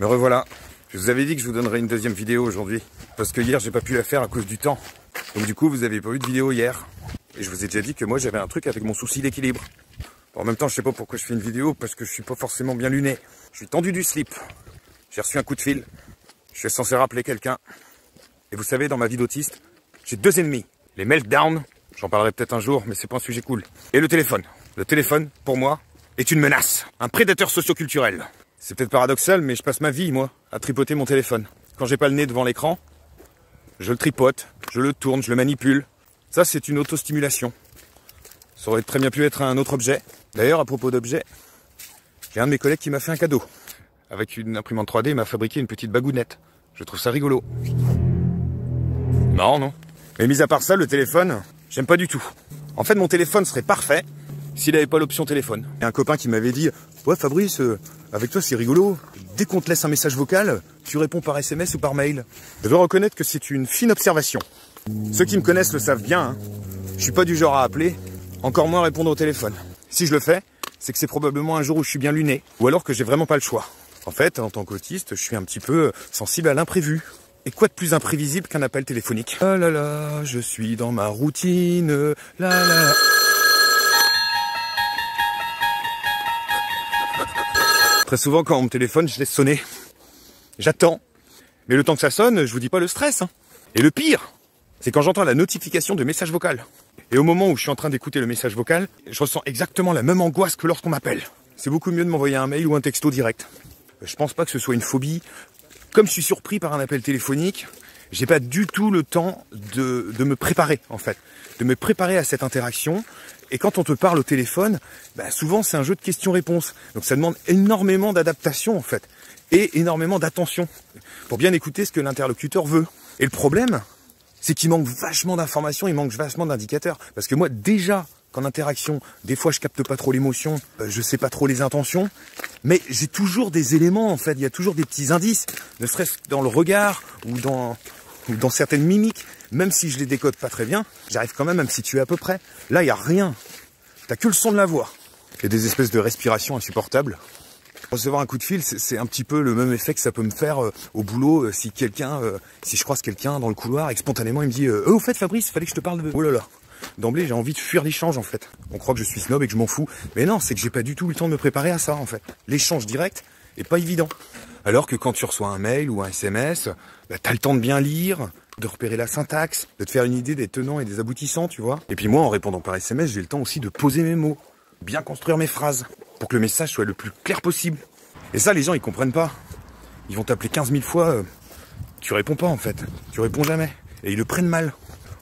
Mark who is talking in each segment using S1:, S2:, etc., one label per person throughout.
S1: Me revoilà. Je vous avais dit que je vous donnerais une deuxième vidéo aujourd'hui. Parce que hier, j'ai pas pu la faire à cause du temps. Donc du coup, vous avez pas eu de vidéo hier. Et je vous ai déjà dit que moi, j'avais un truc avec mon souci d'équilibre. En même temps, je sais pas pourquoi je fais une vidéo, parce que je suis pas forcément bien luné. Je suis tendu du slip. J'ai reçu un coup de fil. Je suis censé rappeler quelqu'un. Et vous savez, dans ma vie d'autiste, j'ai deux ennemis. Les meltdowns, j'en parlerai peut-être un jour, mais c'est pas un sujet cool. Et le téléphone. Le téléphone, pour moi, est une menace. Un prédateur socio-culturel. C'est peut-être paradoxal, mais je passe ma vie, moi, à tripoter mon téléphone. Quand j'ai pas le nez devant l'écran, je le tripote, je le tourne, je le manipule. Ça, c'est une autostimulation. Ça aurait très bien pu être un autre objet. D'ailleurs, à propos d'objets, j'ai un de mes collègues qui m'a fait un cadeau. Avec une imprimante 3D, il m'a fabriqué une petite bagounette. Je trouve ça rigolo. Marrant, non? Mais mis à part ça, le téléphone, j'aime pas du tout. En fait, mon téléphone serait parfait s'il n'avait pas l'option téléphone. Il y a un copain qui m'avait dit « Ouais Fabrice, avec toi c'est rigolo. Dès qu'on te laisse un message vocal, tu réponds par SMS ou par mail. » Je dois reconnaître que c'est une fine observation. Ceux qui me connaissent le savent bien. Hein. Je suis pas du genre à appeler, encore moins répondre au téléphone. Si je le fais, c'est que c'est probablement un jour où je suis bien luné, ou alors que j'ai vraiment pas le choix. En fait, en tant qu'autiste, je suis un petit peu sensible à l'imprévu. Et quoi de plus imprévisible qu'un appel téléphonique? Ah là là, je suis dans ma routine, là là. Très souvent, quand on me téléphone, je laisse sonner. J'attends. Mais le temps que ça sonne, je vous dis pas le stress. Hein. Et le pire, c'est quand j'entends la notification de message vocal. Et au moment où je suis en train d'écouter le message vocal, je ressens exactement la même angoisse que lorsqu'on m'appelle. C'est beaucoup mieux de m'envoyer un mail ou un texto direct. Je pense pas que ce soit une phobie. Comme je suis surpris par un appel téléphonique, j'ai pas du tout le temps de me préparer, en fait. De me préparer à cette interaction. Et quand on te parle au téléphone, bah souvent c'est un jeu de questions-réponses. Donc ça demande énormément d'adaptation, en fait. Et énormément d'attention. Pour bien écouter ce que l'interlocuteur veut. Et le problème, c'est qu'il manque vachement d'informations, il manque vachement d'indicateurs. Parce que moi, déjà, qu'en interaction, des fois je capte pas trop l'émotion, je sais pas trop les intentions, mais j'ai toujours des éléments en fait, il y a toujours des petits indices, ne serait-ce que dans le regard ou dans certaines mimiques, même si je les décode pas très bien, j'arrive quand même à me situer à peu près. Là, il y a rien, t'as que le son de la voix. Il y a des espèces de respirations insupportables. Recevoir un coup de fil, c'est un petit peu le même effet que ça peut me faire au boulot si je croise quelqu'un dans le couloir et que spontanément il me dit au fait Fabrice, il fallait que je te parle de... Oh là là. D'emblée, j'ai envie de fuir l'échange en fait. On croit que je suis snob et que je m'en fous. Mais non, c'est que j'ai pas du tout le temps de me préparer à ça en fait. L'échange direct est pas évident. Alors que quand tu reçois un mail ou un SMS, bah, t'as le temps de bien lire, de repérer la syntaxe, de te faire une idée des tenants et des aboutissants, tu vois. Et puis moi, en répondant par SMS, j'ai le temps aussi de poser mes mots, bien construire mes phrases, pour que le message soit le plus clair possible. Et ça, les gens, ils comprennent pas. Ils vont t'appeler 15 000 fois, tu réponds pas en fait. Tu réponds jamais. Et ils le prennent mal.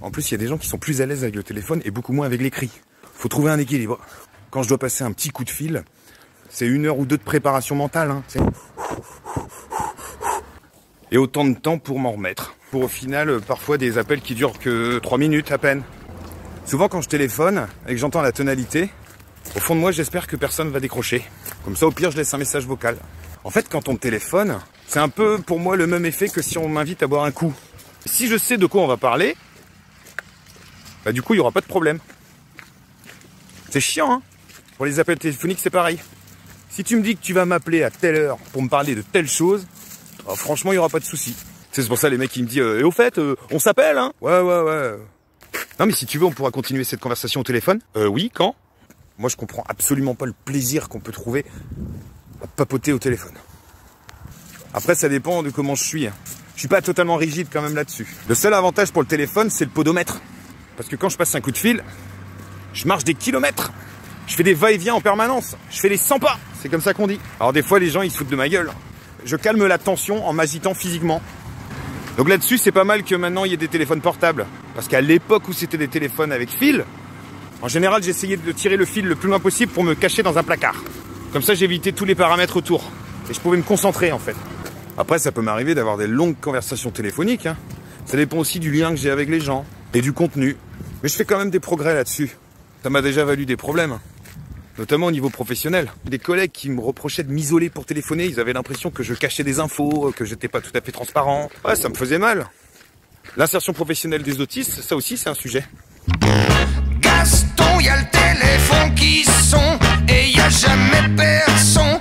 S1: En plus, il y a des gens qui sont plus à l'aise avec le téléphone et beaucoup moins avec l'écrit. Faut trouver un équilibre. Quand je dois passer un petit coup de fil, c'est 1 heure ou 2 de préparation mentale. Hein, et autant de temps pour m'en remettre. Pour au final, parfois des appels qui durent que 3 minutes à peine. Souvent quand je téléphone et que j'entends la tonalité, au fond de moi, j'espère que personne va décrocher. Comme ça, au pire, je laisse un message vocal. En fait, quand on me téléphone, c'est un peu pour moi le même effet que si on m'invite à boire un coup. Si je sais de quoi on va parler, bah du coup, il n'y aura pas de problème. C'est chiant, hein. Pour les appels téléphoniques, c'est pareil. Si tu me dis que tu vas m'appeler à telle heure pour me parler de telle chose, bah, franchement, il n'y aura pas de souci. C'est pour ça les mecs qui me disent et au fait, on s'appelle, hein. Ouais. Non, mais si tu veux, on pourra continuer cette conversation au téléphone. Oui, quand? Moi, je comprends absolument pas le plaisir qu'on peut trouver à papoter au téléphone. Après, ça dépend de comment je suis. Je suis pas totalement rigide quand même là-dessus. Le seul avantage pour le téléphone, c'est le podomètre. Parce que quand je passe un coup de fil, je marche des kilomètres. Je fais des va-et-vient en permanence. Je fais les 100 pas. C'est comme ça qu'on dit. Alors des fois, les gens, ils se foutent de ma gueule. Je calme la tension en m'agitant physiquement. Donc là-dessus, c'est pas mal que maintenant, il y ait des téléphones portables. Parce qu'à l'époque où c'était des téléphones avec fil, en général, j'essayais de tirer le fil le plus loin possible pour me cacher dans un placard. Comme ça, j'évitais tous les paramètres autour. Et je pouvais me concentrer, en fait. Après, ça peut m'arriver d'avoir des longues conversations téléphoniques. Hein. Ça dépend aussi du lien que j'ai avec les gens et du contenu. Mais je fais quand même des progrès là-dessus. Ça m'a déjà valu des problèmes. Notamment au niveau professionnel. Des collègues qui me reprochaient de m'isoler pour téléphoner. Ils avaient l'impression que je cachais des infos, que j'étais pas tout à fait transparent. Ouais, ça me faisait mal. L'insertion professionnelle des autistes, ça aussi, c'est un sujet.
S2: Gaston, y a le téléphone qui sonne et y a jamais personne.